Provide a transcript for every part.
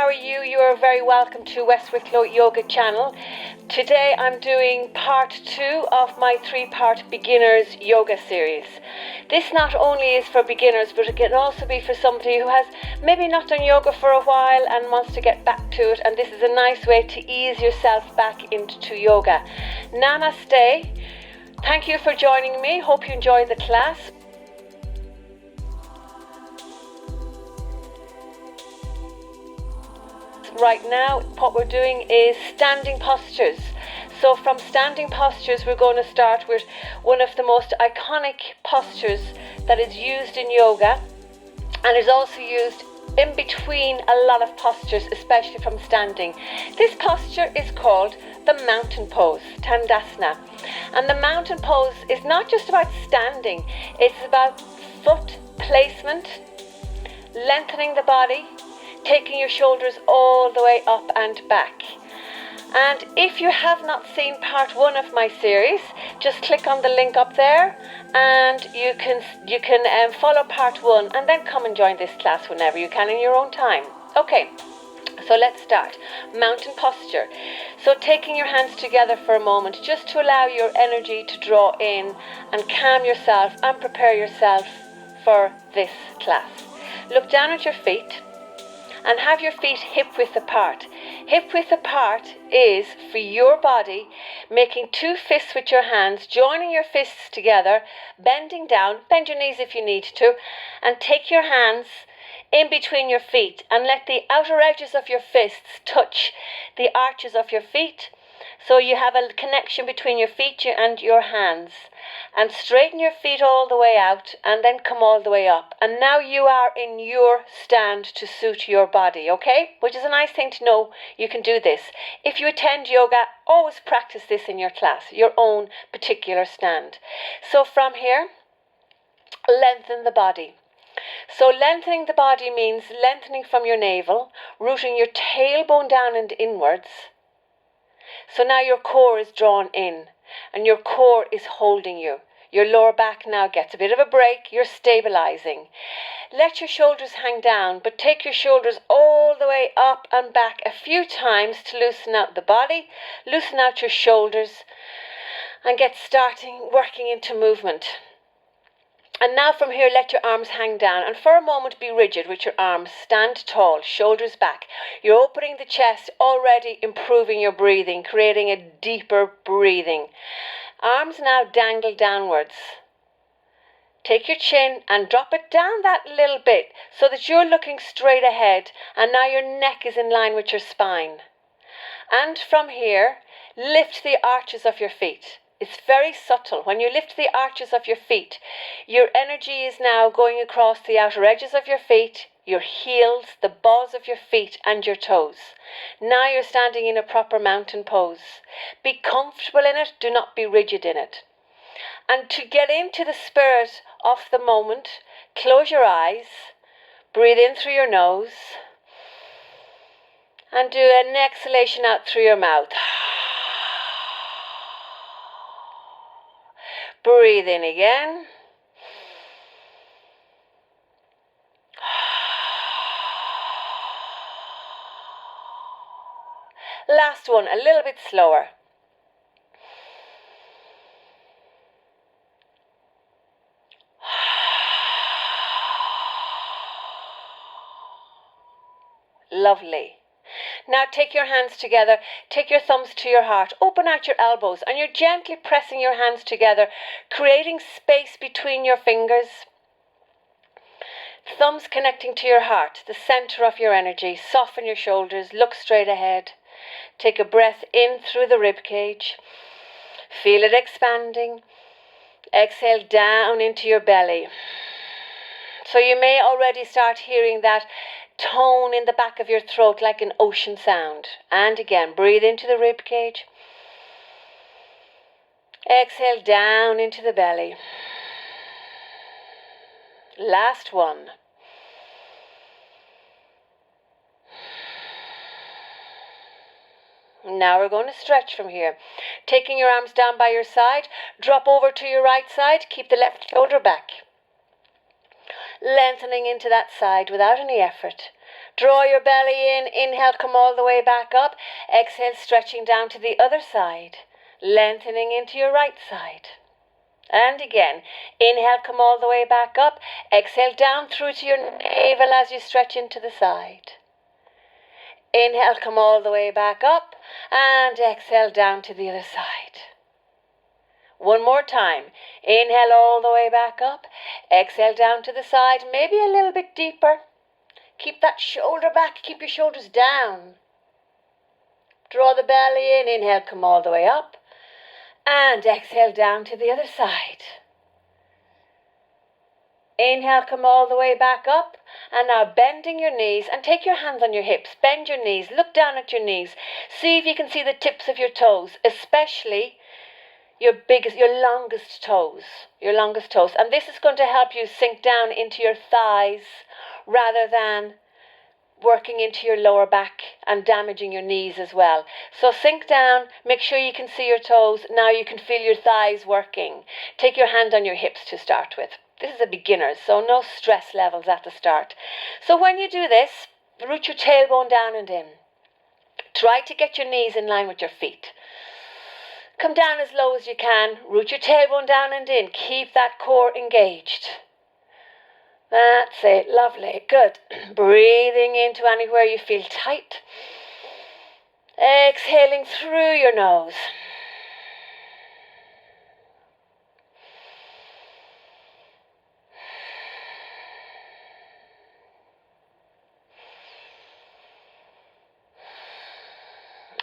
how are you? You are very welcome to West Wicklow Yoga channel. Today I'm doing part 2 of my 3-part beginners yoga series. This not only is for beginners, but it can also be for somebody who has maybe not done yoga for a while and wants to get back to it, and this is a nice way to ease yourself back into yoga. Namaste. Thank you for joining me. Hope you enjoy the class. Right now, what we're doing is standing postures. So from standing postures, we're going to start with one of the most iconic postures that is used in yoga and is also used in between a lot of postures, especially from standing. This posture is called the mountain pose, Tandasana. And the mountain pose is not just about standing, it's about foot placement, lengthening the body, taking your shoulders all the way up and back. And if you have not seen part 1 of my series, just click on the link up there and you can follow part 1 and then come and join this class whenever you can in your own time. Okay, so let's start. Mountain posture. So taking your hands together for a moment just to allow your energy to draw in and calm yourself and prepare yourself for this class. Look down at your feet and have your feet hip width apart. Hip width apart is for your body, making 2 fists with your hands, joining your fists together, bending down, bend your knees if you need to, and take your hands in between your feet and let the outer edges of your fists touch the arches of your feet. So you have a connection between your feet and your hands. And straighten your feet all the way out and then come all the way up. And now you are in your stand to suit your body, okay? Which is a nice thing to know you can do this. If you attend yoga, always practice this in your class, your own particular stand. So from here, lengthen the body. So lengthening the body means lengthening from your navel, rooting your tailbone down and inwards. So now your core is drawn in and your core is holding you. Your lower back now gets a bit of a break. You're stabilizing. Let your shoulders hang down, but take your shoulders all the way up and back a few times to loosen out the body, loosen out your shoulders, and get starting working into movement. And now from here, let your arms hang down and for a moment be rigid with your arms. Stand tall, shoulders back. You're opening the chest, already improving your breathing, creating a deeper breathing. Arms now dangle downwards. Take your chin and drop it down that little bit so that you're looking straight ahead and now your neck is in line with your spine. And from here, lift the arches of your feet. It's very subtle. When you lift the arches of your feet, your energy is now going across the outer edges of your feet, your heels, the balls of your feet and your toes. Now you're standing in a proper mountain pose. Be comfortable in it, do not be rigid in it. And to get into the spirit of the moment, close your eyes, breathe in through your nose, and do an exhalation out through your mouth. Breathe in again. Last one, a little bit slower. Lovely. Now take your hands together, take your thumbs to your heart, open out your elbows and you're gently pressing your hands together, creating space between your fingers. Thumbs connecting to your heart, the center of your energy. Soften your shoulders, look straight ahead. Take a breath in through the rib cage. Feel it expanding. Exhale down into your belly. So you may already start hearing that tone in the back of your throat like an ocean sound. And again, breathe into the rib cage. Exhale down into the belly. Last one. Now we're going to stretch from here. Taking your arms down by your side, drop over to your right side, keep the left shoulder back. lengthening into that side without any effort. Draw your belly in, inhale, come all the way back up. Exhale, stretching down to the other side, lengthening into your right side. And again, inhale, come all the way back up. Exhale, down through to your navel as you stretch into the side. Inhale, come all the way back up. And exhale, down to the other side. One more time. Inhale all the way back up. Exhale, down to the side, maybe a little bit deeper. Keep that shoulder back, keep your shoulders down. Draw the belly in, inhale, come all the way up. And exhale down to the other side. Inhale, come all the way back up. And now bending your knees and take your hands on your hips. Bend your knees, look down at your knees. See if you can see the tips of your toes, especially your longest toes. And this is going to help you sink down into your thighs rather than working into your lower back and damaging your knees as well. So sink down, make sure you can see your toes. Now you can feel your thighs working. Take your hand on your hips to start with. This is a beginner, so no stress levels at the start. So when you do this, root your tailbone down and in. Try to get your knees in line with your feet. Come down as low as you can. Root your tailbone down and in. Keep that core engaged. That's it. Lovely. Good. Breathing into anywhere you feel tight. Exhaling through your nose.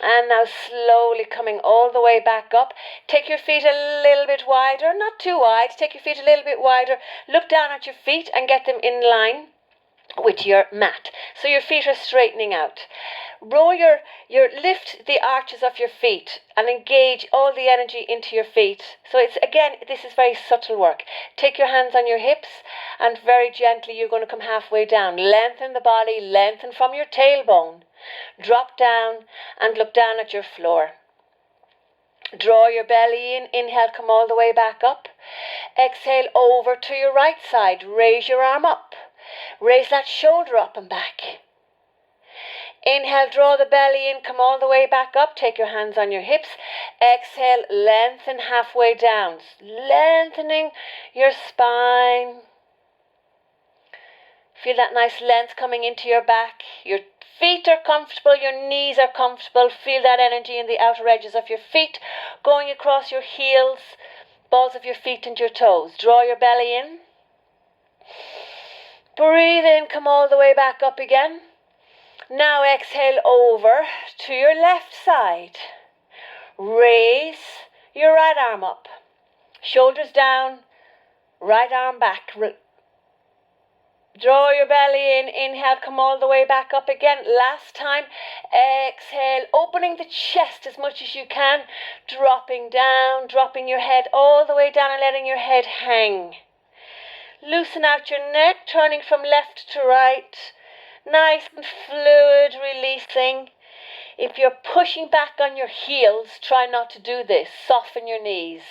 And now slowly coming all the way back up. Take your feet a little bit wider, not too wide. Take your feet a little bit wider. Look down at your feet and get them in line with your mat. So your feet are straightening out. Roll lift the arches of your feet and engage all the energy into your feet. So this is very subtle work. Take your hands on your hips and very gently you're going to come halfway down. Lengthen the body, lengthen from your tailbone. Drop down and look down at your floor. Draw your belly in. Inhale, come all the way back up. Exhale over to your right side. Raise your arm up. Raise that shoulder up and back. Inhale, draw the belly in. Come all the way back up. Take your hands on your hips. Exhale, lengthen halfway down. Lengthening your spine. Feel that nice length coming into your back. Your feet are comfortable, your knees are comfortable. Feel that energy in the outer edges of your feet going across your heels, balls of your feet and your toes. Draw your belly in. Breathe in, come all the way back up again. Now exhale over to your left side. Raise your right arm up. Shoulders down, right arm back. Draw your belly in, inhale, come all the way back up again. Last time, exhale, opening the chest as much as you can, dropping down, dropping your head all the way down and letting your head hang. Loosen out your neck, turning from left to right, nice and fluid, releasing. If you're pushing back on your heels, try not to do this. Soften your knees.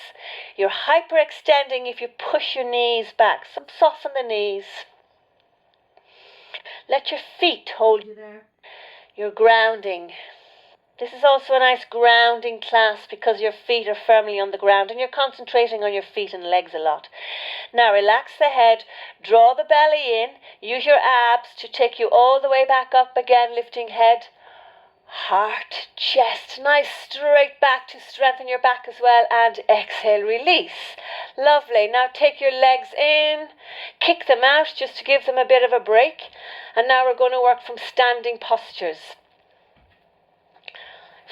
You're hyperextending if you push your knees back, so soften the knees. Let your feet hold you there. You're grounding. This is also a nice grounding class because your feet are firmly on the ground and you're concentrating on your feet and legs a lot. Now relax the head, draw the belly in, use your abs to take you all the way back up again, lifting head, heart, chest, nice straight back to strengthen your back as well, and exhale, release. Lovely. Now take your legs in, kick them out just to give them a bit of a break. And now we're going to work from standing postures.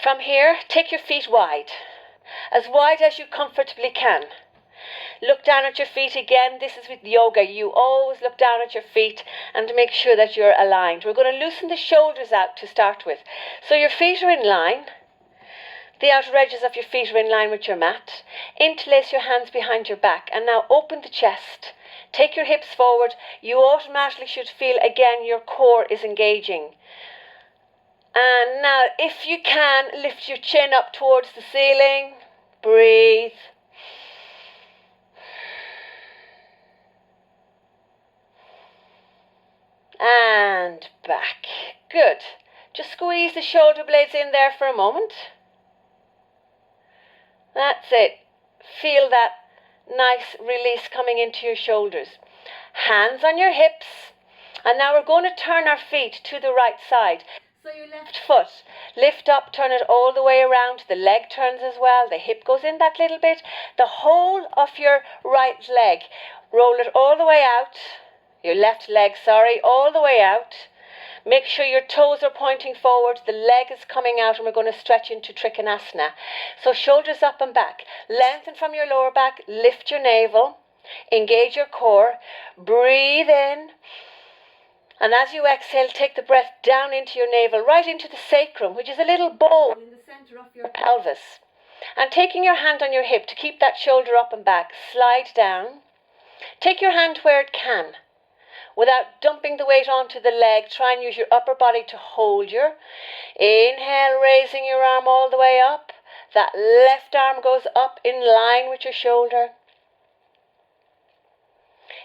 From here, take your feet wide as you comfortably can. Look down at your feet again. This is with yoga. You always look down at your feet and make sure that you're aligned. We're going to loosen the shoulders out to start with. So your feet are in line. The outer edges of your feet are in line with your mat. Interlace your hands behind your back and now open the chest. Take your hips forward. You automatically should feel again your core is engaging. And now if you can, lift your chin up towards the ceiling. Breathe. and back. Good. Just squeeze the shoulder blades in there for a moment. That's it. Feel that nice release coming into your shoulders. Hands on your hips. And now we're going to turn our feet to the right side. So your left foot, lift up, turn it all the way around. The leg turns as well. The hip goes in that little bit. The whole of your right leg. Roll it all the way out. Your left leg, all the way out. Make sure your toes are pointing forward, the leg is coming out, and we're going to stretch into Trikonasana. So shoulders up and back. Lengthen from your lower back, lift your navel, engage your core, breathe in. And as you exhale, take the breath down into your navel, right into the sacrum, which is a little bone in the center of your pelvis. And taking your hand on your hip to keep that shoulder up and back, slide down. Take your hand where it can. Without dumping the weight onto the leg, try and use your upper body to hold you. Inhale, raising your arm all the way up. That left arm goes up in line with your shoulder.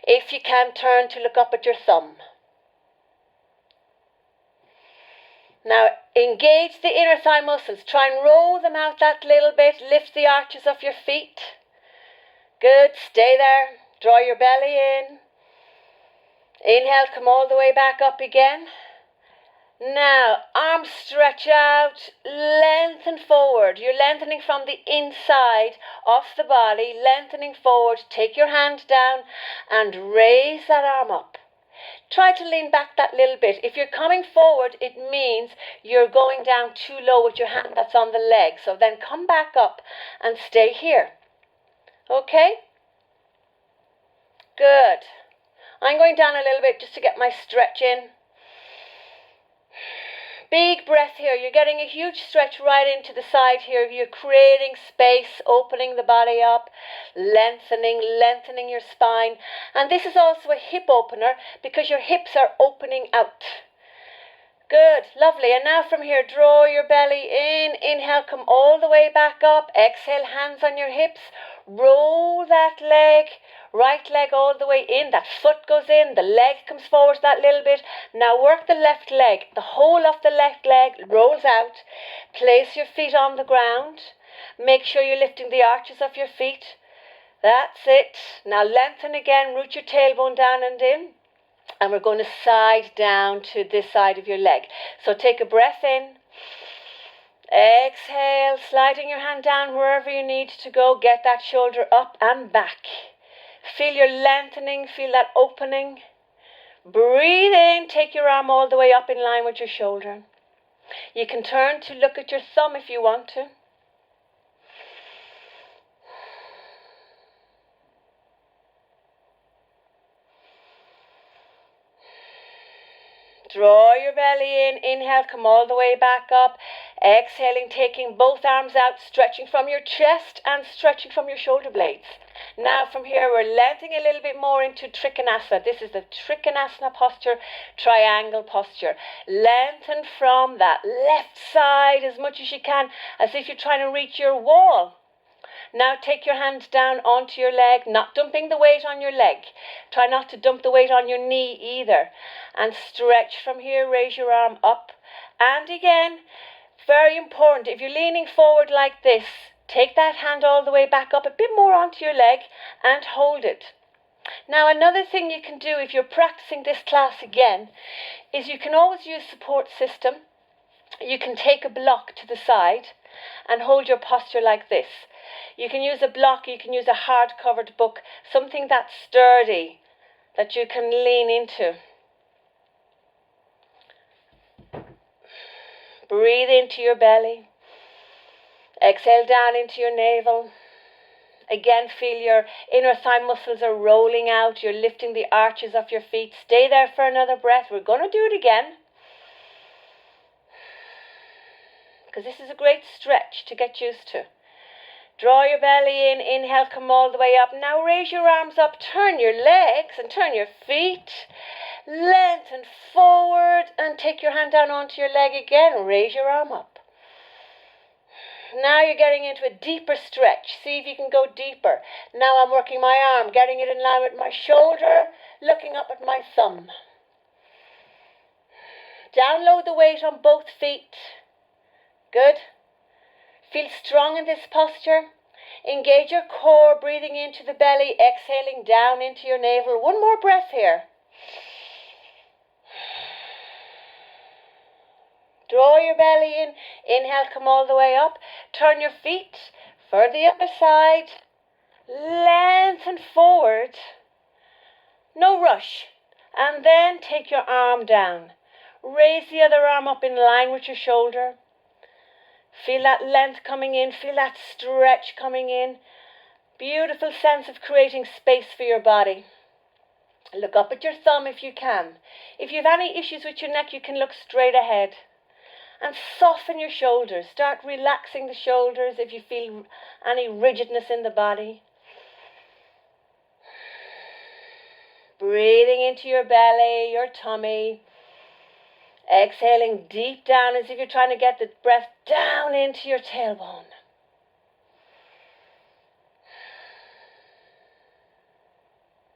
If you can, turn to look up at your thumb. Now, engage the inner thigh muscles. Try and roll them out that little bit. Lift the arches of your feet. Good. Stay there. Draw your belly in. Inhale, come all the way back up again. Now, arms stretch out, lengthen forward. You're lengthening from the inside of the body, lengthening forward. Take your hand down and raise that arm up. Try to lean back that little bit. If you're coming forward, it means you're going down too low with your hand that's on the leg. So then come back up and stay here. Okay? Good. I'm going down a little bit just to get my stretch in. Big breath here. You're getting a huge stretch right into the side here. You're creating space, opening the body up, lengthening your spine. And this is also a hip opener because your hips are opening out. Good, lovely. And now from here, draw your belly in. Inhale, come all the way back up. Exhale, hands on your hips. Roll that leg. Right leg all the way in. That foot goes in. The leg comes forward that little bit. Now work the left leg. The whole of the left leg rolls out. Place your feet on the ground. Make sure you're lifting the arches of your feet. That's it. Now lengthen again. Root your tailbone down and in. And we're going to side down to this side of your leg. So take a breath in. Exhale, sliding your hand down wherever you need to go. Get that shoulder up and back. Feel your lengthening, feel that opening. Breathe in, take your arm all the way up in line with your shoulder. You can turn to look at your thumb if you want to. Draw your belly in. Inhale, come all the way back up. Exhaling, taking both arms out, stretching from your chest and stretching from your shoulder blades. Now from here, we're lengthening a little bit more into Trikonasana. This is the Trikonasana posture, triangle posture. Lengthen from that left side as much as you can, as if you're trying to reach your wall. Now take your hand down onto your leg, not dumping the weight on your leg. Try not to dump the weight on your knee either. And stretch from here, raise your arm up. And again, very important, if you're leaning forward like this, take that hand all the way back up, a bit more onto your leg, and hold it. Now another thing you can do if you're practicing this class again, is you can always use support system. You can take a block to the side and hold your posture like this. You can use a block, you can use a hard-covered book, something that's sturdy, that you can lean into. Breathe into your belly. Exhale down into your navel. Again, feel your inner thigh muscles are rolling out. You're lifting the arches of your feet. Stay there for another breath. We're going to do it again, because this is a great stretch to get used to. Draw your belly in. Inhale, come all the way up. Now raise your arms up. Turn your legs and turn your feet. Lengthen forward and take your hand down onto your leg again. Raise your arm up. Now you're getting into a deeper stretch. See if you can go deeper. Now I'm working my arm, getting it in line with my shoulder, looking up at my thumb. Download the weight on both feet. Good. Feel strong in this posture. Engage your core, breathing into the belly, exhaling down into your navel. One more breath here. Draw your belly in. Inhale, come all the way up. Turn your feet for the other side. Lengthen forward. No rush. And then take your arm down. Raise the other arm up in line with your shoulder. Feel that length coming in. Feel that stretch coming in. Beautiful sense of creating space for your body. Look up at your thumb if you can. If you have any issues with your neck, you can look straight ahead. And soften your shoulders. Start relaxing the shoulders if you feel any rigidness in the body. Breathing into your belly, your tummy. Exhaling deep down as if you're trying to get the breath down into your tailbone.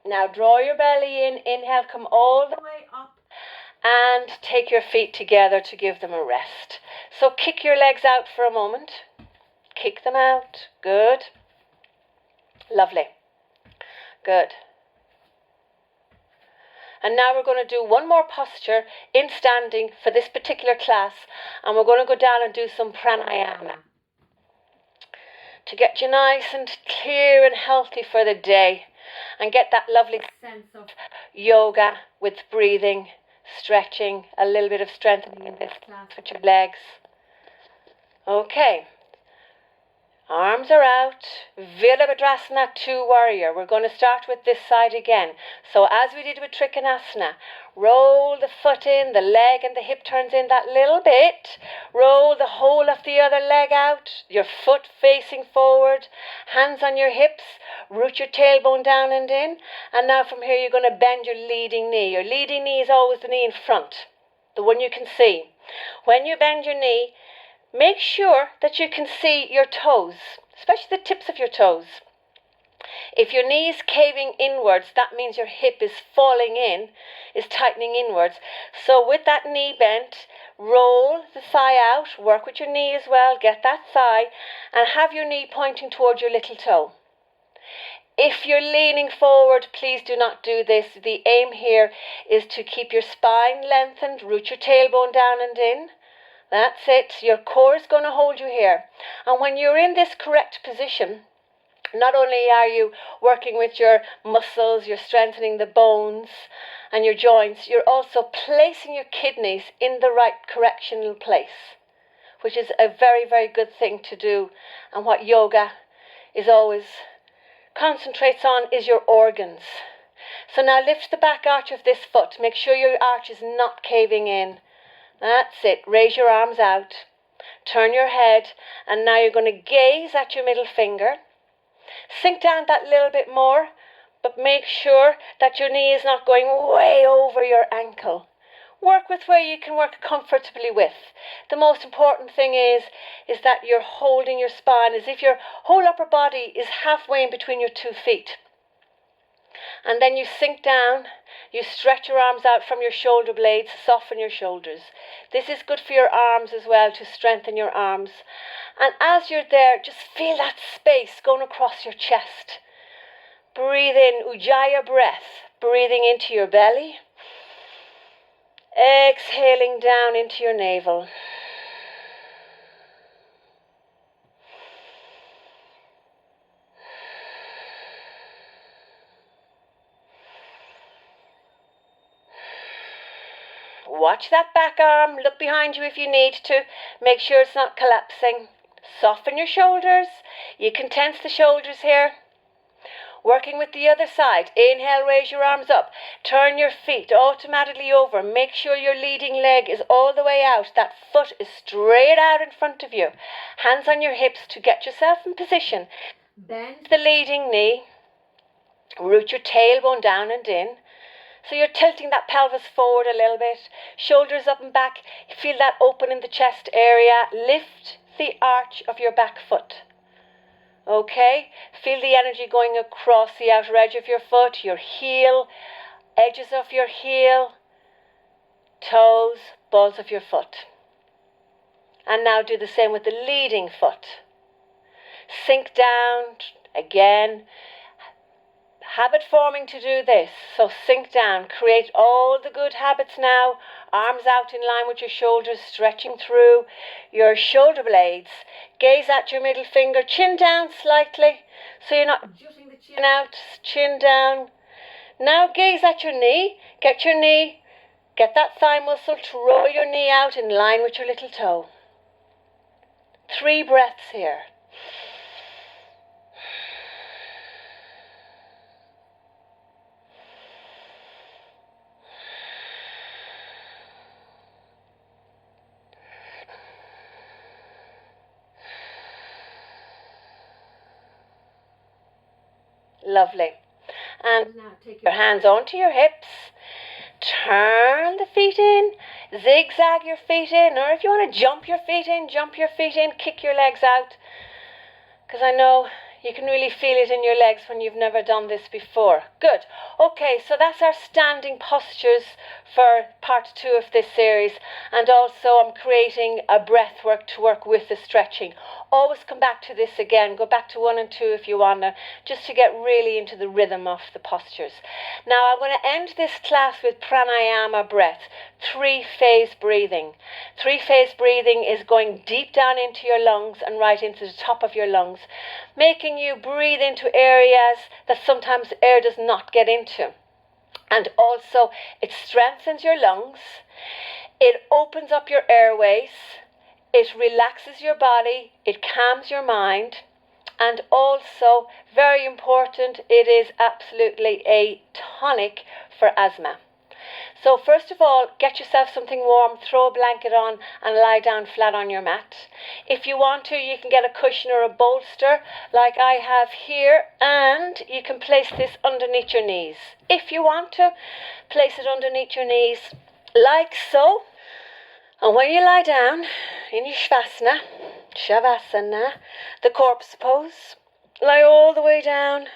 Now draw your belly in. Inhale, come all the way up. And take your feet together to give them a rest. So kick your legs out for a moment. Kick them out. Good. Lovely. Good. And now we're going to do one more posture in standing for this particular class. And we're going to go down and do some pranayama. To get you nice and clear and healthy for the day. And get that lovely sense of yoga with breathing, stretching, a little bit of strengthening in this class with your legs. Okay. Arms are out. Virabhadrasana 2 warrior. We're going to start with this side again. So as we did with Trikonasana, roll the foot in, the leg and the hip turns in that little bit. Roll the whole of the other leg out. Your foot facing forward. Hands on your hips. Root your tailbone down and in. And now from here you're going to bend your leading knee. Your leading knee is always the knee in front. The one you can see. When you bend your knee, make sure that you can see your toes, especially the tips of your toes. If your knee is caving inwards, that means your hip is falling in, is tightening inwards. So with that knee bent, roll the thigh out, work with your knee as well, get that thigh, and have your knee pointing towards your little toe. If you're leaning forward, please do not do this. The aim here is to keep your spine lengthened, root your tailbone down and in. That's it. Your core is going to hold you here. And when you're in this correct position, not only are you working with your muscles, you're strengthening the bones and your joints, you're also placing your kidneys in the right correctional place, which is a very, very good thing to do. And what yoga is always concentrates on is your organs. So now lift the back arch of this foot. Make sure your arch is not caving in. That's it. Raise your arms out. Turn your head. And now you're going to gaze at your middle finger. Sink down that little bit more. But make sure that your knee is not going way over your ankle. Work with where you can work comfortably with. The most important thing is that you're holding your spine as if your whole upper body is halfway in between your 2 feet. And then you sink down, you stretch your arms out from your shoulder blades, soften your shoulders. This is good for your arms as well, to strengthen your arms. And as you're there, just feel that space going across your chest. Breathe in, Ujjayi breath, breathing into your belly. Exhaling down into your navel. Watch that back arm. Look behind you if you need to. Make sure it's not collapsing. Soften your shoulders. You can tense the shoulders here. Working with the other side. Inhale, raise your arms up. Turn your feet automatically over. Make sure your leading leg is all the way out. That foot is straight out in front of you. Hands on your hips to get yourself in position. Bend the leading knee. Root your tailbone down and in. So you're tilting that pelvis forward a little bit. Shoulders up and back. Feel that open in the chest area. Lift the arch of your back foot. Okay, feel the energy going across the outer edge of your foot, your heel, edges of your heel, toes, balls of your foot. And now do the same with the leading foot. Sink down again. Habit forming to do this. So sink down. Create all the good habits now. Arms out in line with your shoulders, stretching through your shoulder blades. Gaze at your middle finger. Chin down slightly. So you're not jutting the chin out. Chin down. Now gaze at your knee. Get that thigh muscle to roll your knee out in line with your little toe. 3 breaths here. Lovely. And now take your hands onto your hips. Turn the feet in. Zigzag your feet in. Or if you want to jump your feet in, kick your legs out. Because I know you can really feel it in your legs when you've never done this before. Good. Okay, so that's our standing postures for part 2 of this series. And also I'm creating a breath work to work with the stretching. Always come back to this again. Go back to 1 and 2 if you want to, just to get really into the rhythm of the postures. Now I'm going to end this class with pranayama breath. 3-phase breathing. 3-phase breathing is going deep down into your lungs and right into the top of your lungs, making you breathe into areas that sometimes air does not get into. And also it strengthens your lungs, it opens up your airways, it relaxes your body, it calms your mind, and also, very important, it is absolutely a tonic for asthma. So first of all, get yourself something warm, throw a blanket on and lie down flat on your mat. If you want to, you can get a cushion or a bolster like I have here, and you can place this underneath your knees. If you want to, place it underneath your knees like so. And when you lie down in your Shavasana, the corpse pose, lie all the way down,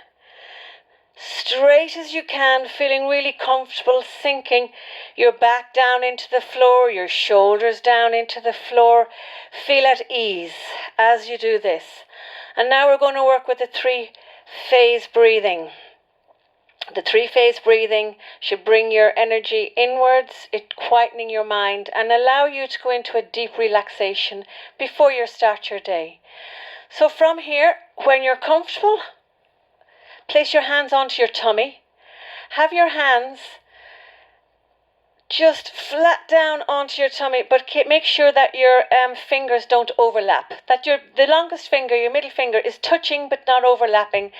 straight as you can, feeling really comfortable, sinking your back down into the floor, your shoulders down into the floor. Feel at ease as you do this. And now we're going to work with the 3-phase breathing. The 3-phase breathing should bring your energy inwards, it quietening your mind and allow you to go into a deep relaxation before you start your day. So from here, when you're comfortable, place your hands onto your tummy. Have your hands just flat down onto your tummy, but make sure that your fingers don't overlap. That the longest finger, your middle finger, is touching but not overlapping.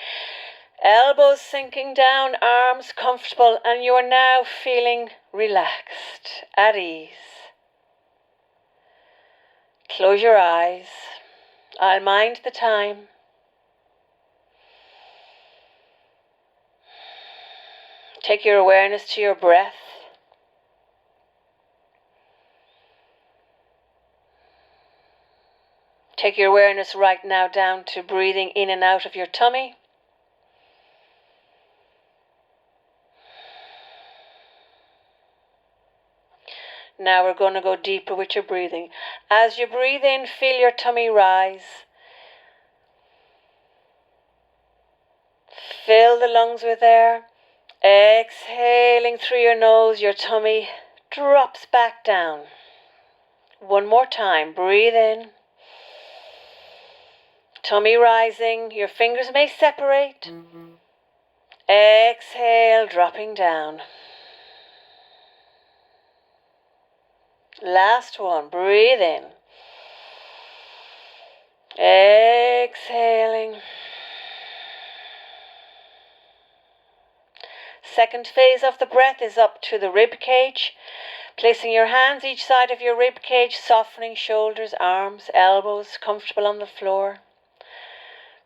Elbows sinking down, arms comfortable, and you are now feeling relaxed, at ease. Close your eyes. I'll mind the time. Take your awareness to your breath. Take your awareness right now down to breathing in and out of your tummy. Now we're going to go deeper with your breathing. As you breathe in, feel your tummy rise. Fill the lungs with air. Exhaling through your nose, your tummy drops back down. One more time. Breathe in. Tummy rising. Your fingers may separate. Exhale, dropping down. Last one. Breathe in. Exhaling. Second phase of the breath is up to the rib cage. Placing your hands each side of your rib cage, softening shoulders, arms, elbows, comfortable on the floor.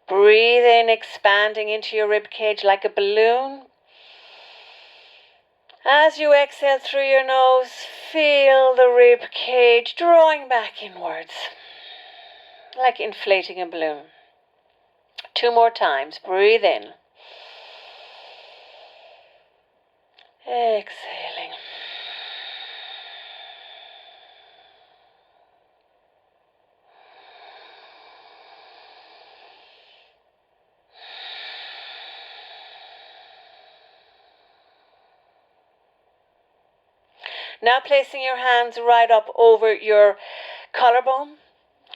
Breathe in, expanding into your rib cage like a balloon. As you exhale through your nose, feel the rib cage drawing back inwards, like inflating a balloon. 2 more times. Breathe in. Exhaling. Now placing your hands right up over your collarbone.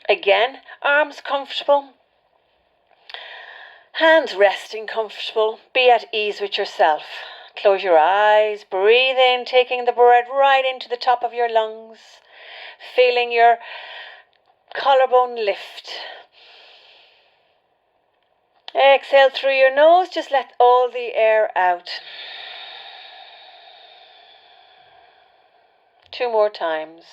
Again, arms comfortable. Hands resting comfortable. Be at ease with yourself. Close your eyes. Breathe in, taking the breath right into the top of your lungs. Feeling your collarbone lift. Exhale through your nose. Just let all the air out. 2 more times.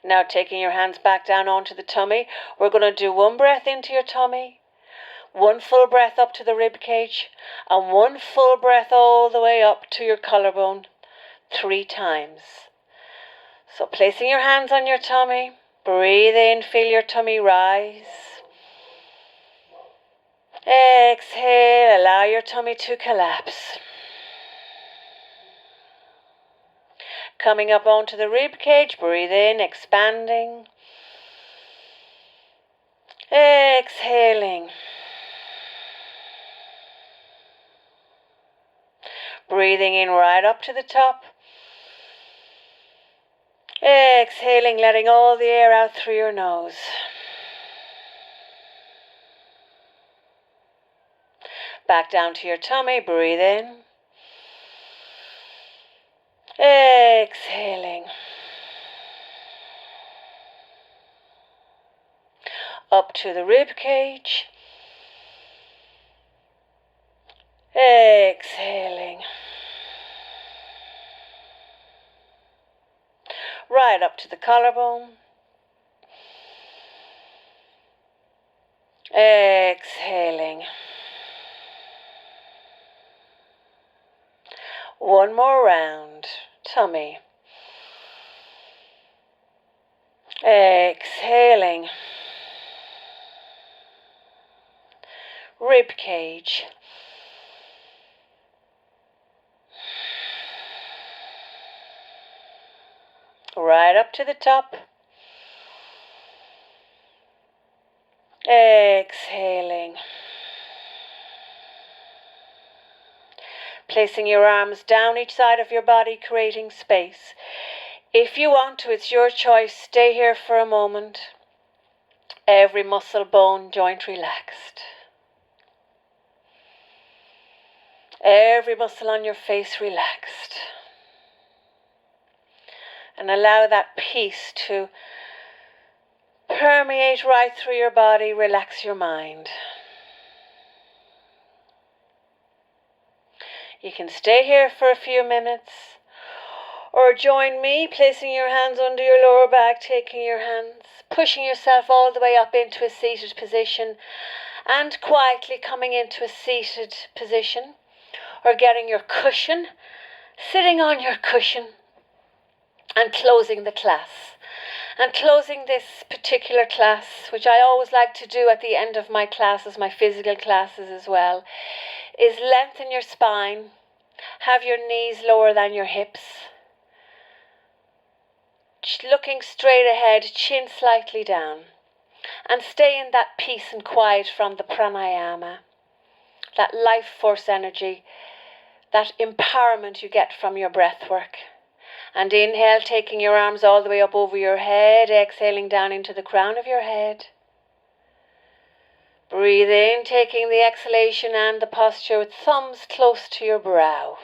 Now taking your hands back down onto the tummy, we're going to do 1 breath into your tummy, 1 full breath up to the rib cage, and 1 full breath all the way up to your collarbone 3 times. So placing your hands on your tummy, breathe in, feel your tummy rise. Exhale, allow your tummy to collapse. Coming up onto the rib cage, breathe in, expanding. Exhaling. Breathing in right up to the top. Exhaling, letting all the air out through your nose. Back down to your tummy, breathe in. Exhaling. Up to the rib cage. Exhaling. Right up to the collarbone. Exhaling. 1 more round. Tummy. Exhaling. Rib cage. Right up to the top. Exhaling. Placing your arms down each side of your body, creating space. If you want to, it's your choice. Stay here for a moment. Every muscle, bone, joint relaxed. Every muscle on your face relaxed. And allow that peace to permeate right through your body. Relax your mind. You can stay here for a few minutes or join me, placing your hands under your lower back, taking your hands, pushing yourself all the way up into a seated position and quietly coming into a seated position or getting your cushion, sitting on your cushion and closing the class. And closing this particular class, which I always like to do at the end of my classes, my physical classes as well, is lengthen your spine, have your knees lower than your hips, looking straight ahead, chin slightly down, and stay in that peace and quiet from the pranayama, that life force energy, that empowerment you get from your breath work. And inhale, taking your arms all the way up over your head, exhaling down into the crown of your head. Breathe in, taking the exhalation and the posture with thumbs close to your brow.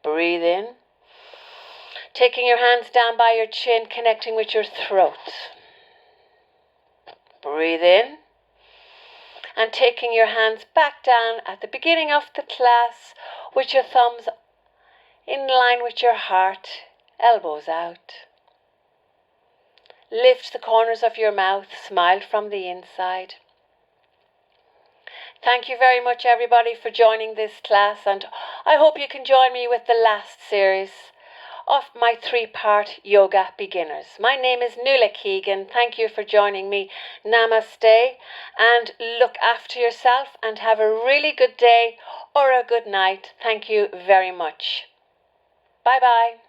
Breathe in, taking your hands down by your chin, connecting with your throat. Breathe in, and taking your hands back down at the beginning of the class with your thumbs in line with your heart, elbows out. Lift the corners of your mouth, smile from the inside. Thank you very much, everybody, for joining this class, and I hope you can join me with the last series of my 3-part yoga beginners. My name is Nuala Keegan. Thank you for joining me. Namaste, and look after yourself and have a really good day or a good night. Thank you very much. Bye bye.